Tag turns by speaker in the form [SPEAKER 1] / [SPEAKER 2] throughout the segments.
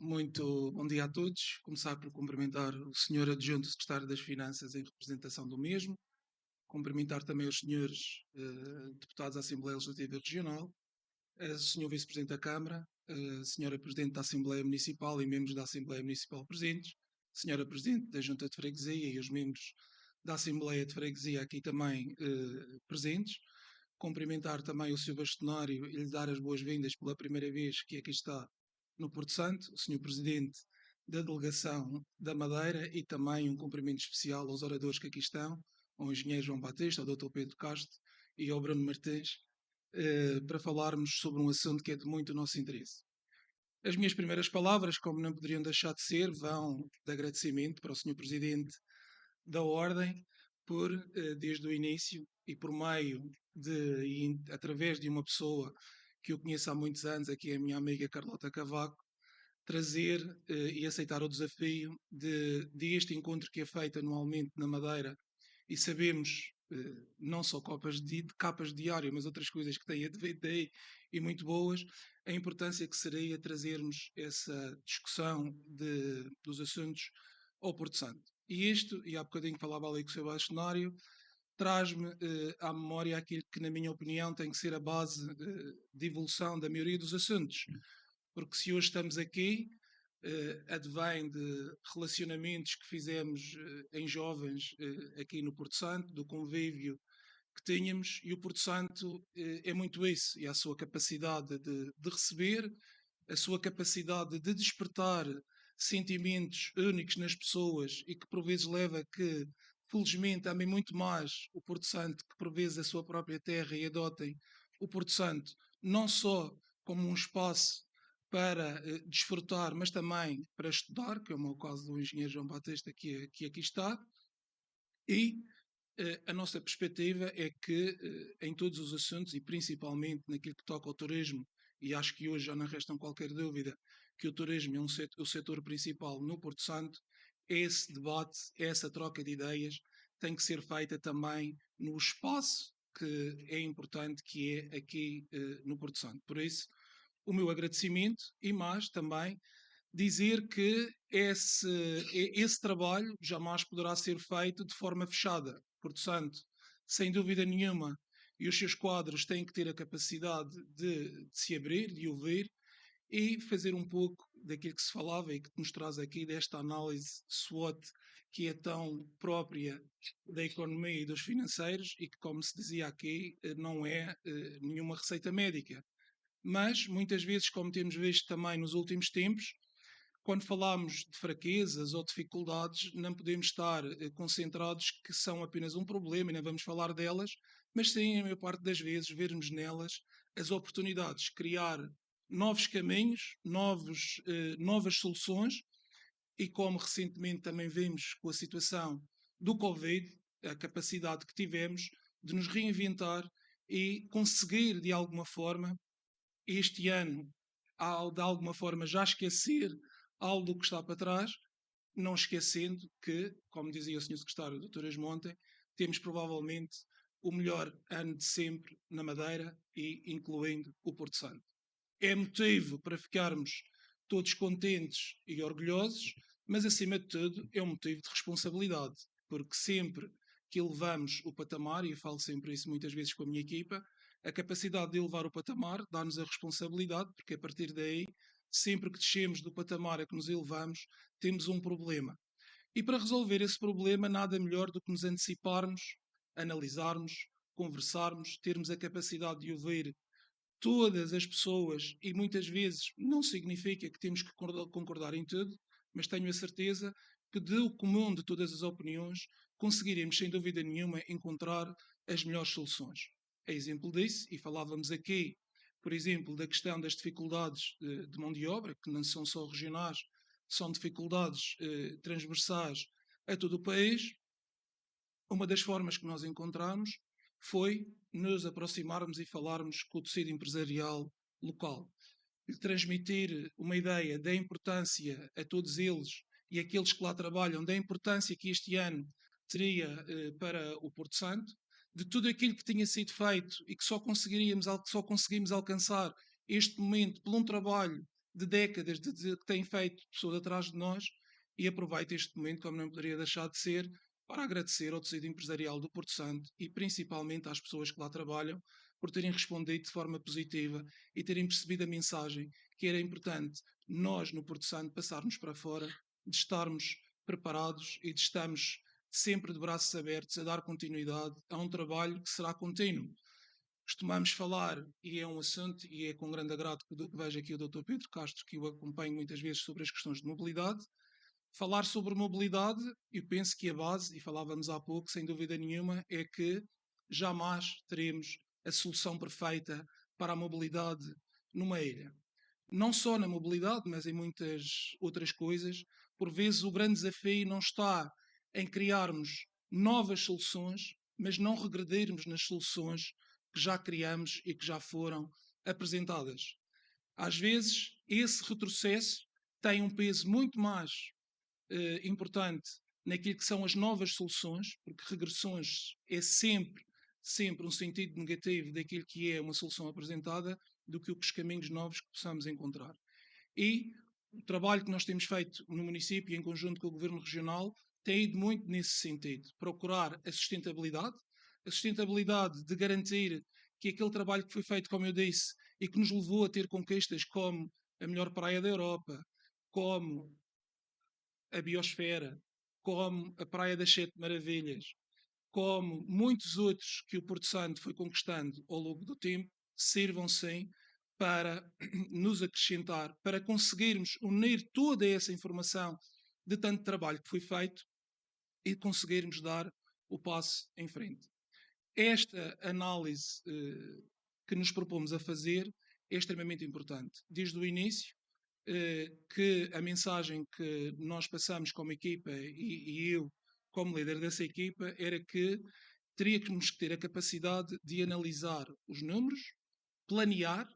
[SPEAKER 1] Muito bom dia a todos. Começar por cumprimentar o Senhor Adjunto Secretário das Finanças em representação do mesmo. Cumprimentar também os senhores deputados da Assembleia Legislativa Regional, Senhor Vice-Presidente da Câmara, Senhora Presidente da Assembleia Municipal e membros da Assembleia Municipal presentes, Senhora Presidente da Junta de Freguesia e os membros da Assembleia de Freguesia aqui também presentes. Cumprimentar também o Sr. Bastonário e lhe dar as boas-vindas pela primeira vez que aqui está no Porto Santo, o Sr. Presidente da Delegação da Madeira e também um cumprimento especial aos oradores que aqui estão, ao Engenheiro João Batista, ao Dr. Pedro Castro e ao Bruno Martins, para falarmos sobre um assunto que é de muito nosso interesse. As minhas primeiras palavras, como não poderiam deixar de ser, vão de agradecimento para o Sr. Presidente da Ordem por, desde o início e por meio de, e através de uma pessoa que eu conheço há muitos anos, aqui é a minha amiga Carlota Cavaco, trazer e aceitar o desafio de este encontro que é feito anualmente na Madeira e sabemos não só capas de diário, mas outras coisas que têm a DVD e muito boas, a importância que seria trazermos essa discussão dos assuntos ao Porto Santo. E isto, e há bocadinho falava ali com o seu bastonário, traz-me à memória aquilo que, na minha opinião, tem que ser a base de evolução da maioria dos assuntos. Porque se hoje estamos aqui, advém de relacionamentos que fizemos em jovens aqui no Porto Santo, do convívio que tínhamos, e o Porto Santo é muito isso, e a sua capacidade de receber, a sua capacidade de despertar sentimentos únicos nas pessoas e que por vezes leva a que, felizmente, amem muito mais o Porto Santo que por vezes a sua própria terra e adotem o Porto Santo não só como um espaço para desfrutar, mas também para estudar, que é o meu caso do engenheiro João Batista que aqui está, e a nossa perspectiva é que em todos os assuntos e principalmente naquilo que toca ao turismo, e acho que hoje já não resta qualquer dúvida que o turismo é o setor principal no Porto Santo, esse debate, essa troca de ideias tem que ser feita também no espaço que é importante, que é aqui no Porto Santo. Por isso, o meu agradecimento e mais também dizer que esse trabalho jamais poderá ser feito de forma fechada. Portanto, sem dúvida nenhuma, e os seus quadros têm que ter a capacidade de se abrir, de ouvir e fazer um pouco daquilo que se falava e que nos traz aqui desta análise SWOT que é tão própria da economia e dos financeiros e que, como se dizia aqui, não é nenhuma receita médica. Mas, muitas vezes, como temos visto também nos últimos tempos, quando falamos de fraquezas ou dificuldades, não podemos estar concentrados que são apenas um problema e não vamos falar delas, mas sim, a maior parte das vezes, vermos nelas as oportunidades, criar novos caminhos, novas soluções e como recentemente também vimos com a situação do Covid, a capacidade que tivemos de nos reinventar e conseguir, de alguma forma, este ano, de alguma forma, já esquecer algo do que está para trás, não esquecendo que, como dizia o Sr. Secretário do Turismo ontem, temos provavelmente o melhor ano de sempre na Madeira e incluindo o Porto Santo. É motivo para ficarmos todos contentes e orgulhosos, mas acima de tudo é um motivo de responsabilidade, porque sempre que elevamos o patamar, e eu falo sempre isso muitas vezes com a minha equipa, a capacidade de elevar o patamar dá-nos a responsabilidade, porque a partir daí, sempre que descemos do patamar a que nos elevamos, temos um problema. E para resolver esse problema, nada melhor do que nos anteciparmos, analisarmos, conversarmos, termos a capacidade de ouvir todas as pessoas, e muitas vezes não significa que temos que concordar em tudo, mas tenho a certeza que do comum de todas as opiniões conseguiremos, sem dúvida nenhuma, encontrar as melhores soluções. É exemplo disso, e falávamos aqui, por exemplo, da questão das dificuldades de mão de obra, que não são só regionais, são dificuldades transversais a todo o país. Uma das formas que nós encontramos foi nos aproximarmos e falarmos com o tecido empresarial local. Lhe transmitir uma ideia da importância a todos eles e aqueles que lá trabalham, da importância que este ano teria para o Porto Santo, de tudo aquilo que tinha sido feito e que só conseguimos alcançar este momento por um trabalho de décadas que tem feito pessoas atrás de nós, e aproveito este momento, como não poderia deixar de ser, para agradecer ao tecido empresarial do Porto Santo e principalmente às pessoas que lá trabalham por terem respondido de forma positiva e terem percebido a mensagem que era importante nós, no Porto Santo, passarmos para fora, de estarmos preparados e de estarmos sempre de braços abertos a dar continuidade a um trabalho que será contínuo. Costumamos falar, e é um assunto, e é com grande agrado que vejo aqui o Dr. Pedro Castro, que eu acompanho muitas vezes sobre as questões de mobilidade. Falar sobre mobilidade, eu penso que a base, e falávamos há pouco, sem dúvida nenhuma, é que jamais teremos a solução perfeita para a mobilidade numa ilha. Não só na mobilidade, mas em muitas outras coisas. Por vezes o grande desafio não está em criarmos novas soluções, mas não regredirmos nas soluções que já criamos e que já foram apresentadas. Às vezes, esse retrocesso tem um peso muito mais importante naquilo que são as novas soluções, porque regressões é sempre um sentido negativo daquilo que é uma solução apresentada, do que os caminhos novos que possamos encontrar. E o trabalho que nós temos feito no município, em conjunto com o Governo Regional, tem ido muito nesse sentido. Procurar a sustentabilidade de garantir que aquele trabalho que foi feito, como eu disse, e que nos levou a ter conquistas como a melhor praia da Europa, como a biosfera, como a Praia das Sete Maravilhas, como muitos outros que o Porto Santo foi conquistando ao longo do tempo, sirvam sim para nos acrescentar, para conseguirmos unir toda essa informação de tanto trabalho que foi feito e conseguirmos dar o passo em frente. Esta análise que nos propomos a fazer é extremamente importante. Desde o início, que a mensagem que nós passamos como equipa e eu como líder dessa equipa era que teríamos que ter a capacidade de analisar os números, planear.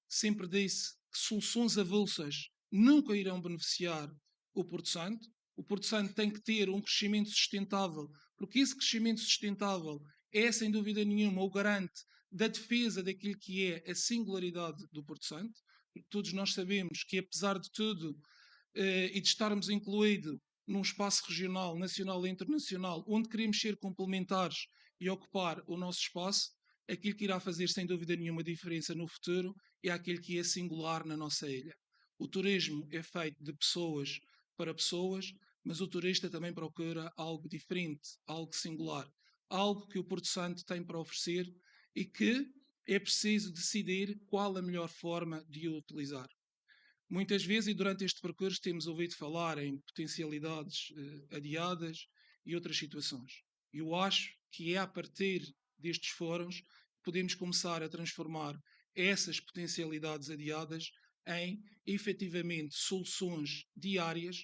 [SPEAKER 1] Sempre disse que soluções avulsas nunca irão beneficiar o Porto Santo. O Porto Santo tem que ter um crescimento sustentável, porque esse crescimento sustentável é, sem dúvida nenhuma, o garante da defesa daquilo que é a singularidade do Porto Santo. Porque todos nós sabemos que, apesar de tudo, e de estarmos incluídos num espaço regional, nacional e internacional, onde queremos ser complementares e ocupar o nosso espaço, aquilo que irá fazer sem dúvida nenhuma diferença no futuro é aquilo que é singular na nossa ilha. O turismo é feito de pessoas para pessoas, mas o turista também procura algo diferente, algo singular, algo que o Porto Santo tem para oferecer e que é preciso decidir qual a melhor forma de o utilizar. Muitas vezes, e durante este percurso, temos ouvido falar em potencialidades adiadas e outras situações. Eu acho que é a partir destes fóruns que podemos começar a transformar essas potencialidades adiadas em efetivamente soluções diárias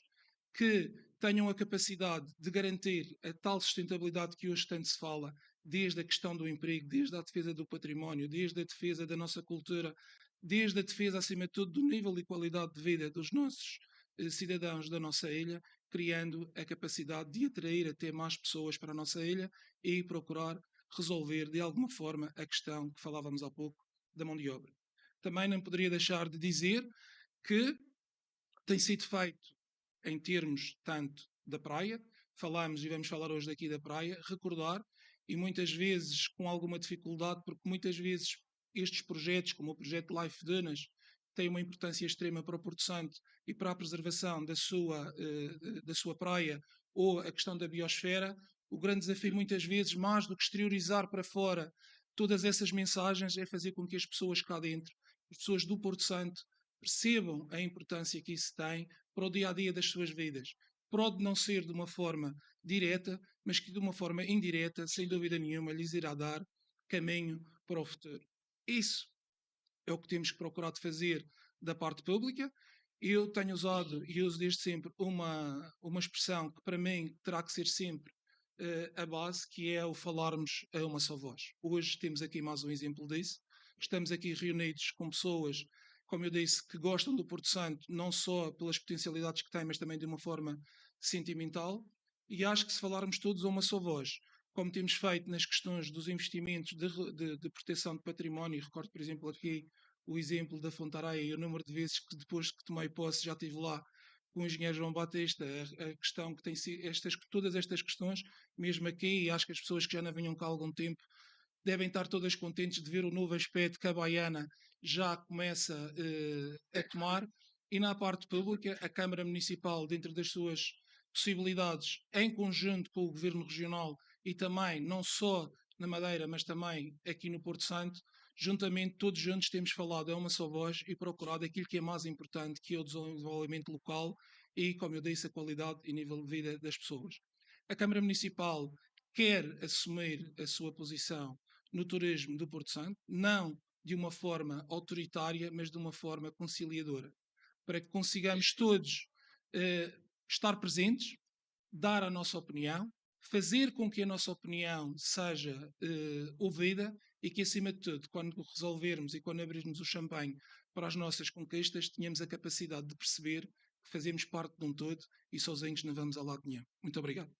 [SPEAKER 1] que tenham a capacidade de garantir a tal sustentabilidade que hoje tanto se fala, desde a questão do emprego, desde a defesa do património, desde a defesa da nossa cultura, desde a defesa, acima de tudo, do nível e qualidade de vida dos nossos cidadãos da nossa ilha, criando a capacidade de atrair até mais pessoas para a nossa ilha e procurar resolver de alguma forma a questão que falávamos há pouco da mão de obra. Também não poderia deixar de dizer que tem sido feito em termos tanto da praia, falamos e vamos falar hoje daqui da praia, recordar, e muitas vezes com alguma dificuldade, porque muitas vezes estes projetos, como o projeto Life Dunas, têm uma importância extrema para o Porto Santo e para a preservação da sua praia, ou a questão da biosfera. O grande desafio, muitas vezes, mais do que exteriorizar para fora todas essas mensagens, é fazer com que as pessoas cá dentro, as pessoas do Porto Santo, percebam a importância que isso tem para o dia a dia das suas vidas. Pode não ser de uma forma direta, mas que de uma forma indireta, sem dúvida nenhuma, lhes irá dar caminho para o futuro. Isso é o que temos que procurar de fazer da parte pública. Eu tenho usado e uso desde sempre uma expressão que para mim terá que ser sempre a base, que é o falarmos a uma só voz. Hoje temos aqui mais um exemplo disso. Estamos aqui reunidos com pessoas, como eu disse, que gostam do Porto Santo, não só pelas potencialidades que tem, mas também de uma forma sentimental. E acho que se falarmos todos a uma só voz, como temos feito nas questões dos investimentos de proteção de património, e recordo, por exemplo, aqui o exemplo da Fontaraia e o número de vezes que depois que tomei posse já estive lá com o engenheiro João Batista, a questão que tem sido, todas estas questões, mesmo aqui, e acho que as pessoas que já não vinham cá há algum tempo devem estar todas contentes de ver o novo aspecto que a Baiana já começa a tomar. E na parte pública, a Câmara Municipal, dentro das suas possibilidades, em conjunto com o Governo Regional e também, não só na Madeira, mas também aqui no Porto Santo, juntamente, todos juntos temos falado a uma só voz e procurado aquilo que é mais importante, que é o desenvolvimento local e, como eu disse, a qualidade e nível de vida das pessoas. A Câmara Municipal quer assumir a sua posição no turismo do Porto Santo, não de uma forma autoritária, mas de uma forma conciliadora, para que consigamos todos estar presentes, dar a nossa opinião, fazer com que a nossa opinião seja ouvida e que, acima de tudo, quando resolvermos e quando abrirmos o champanhe para as nossas conquistas, tenhamos a capacidade de perceber que fazemos parte de um todo e sozinhos não vamos a lado nenhum. Muito obrigado.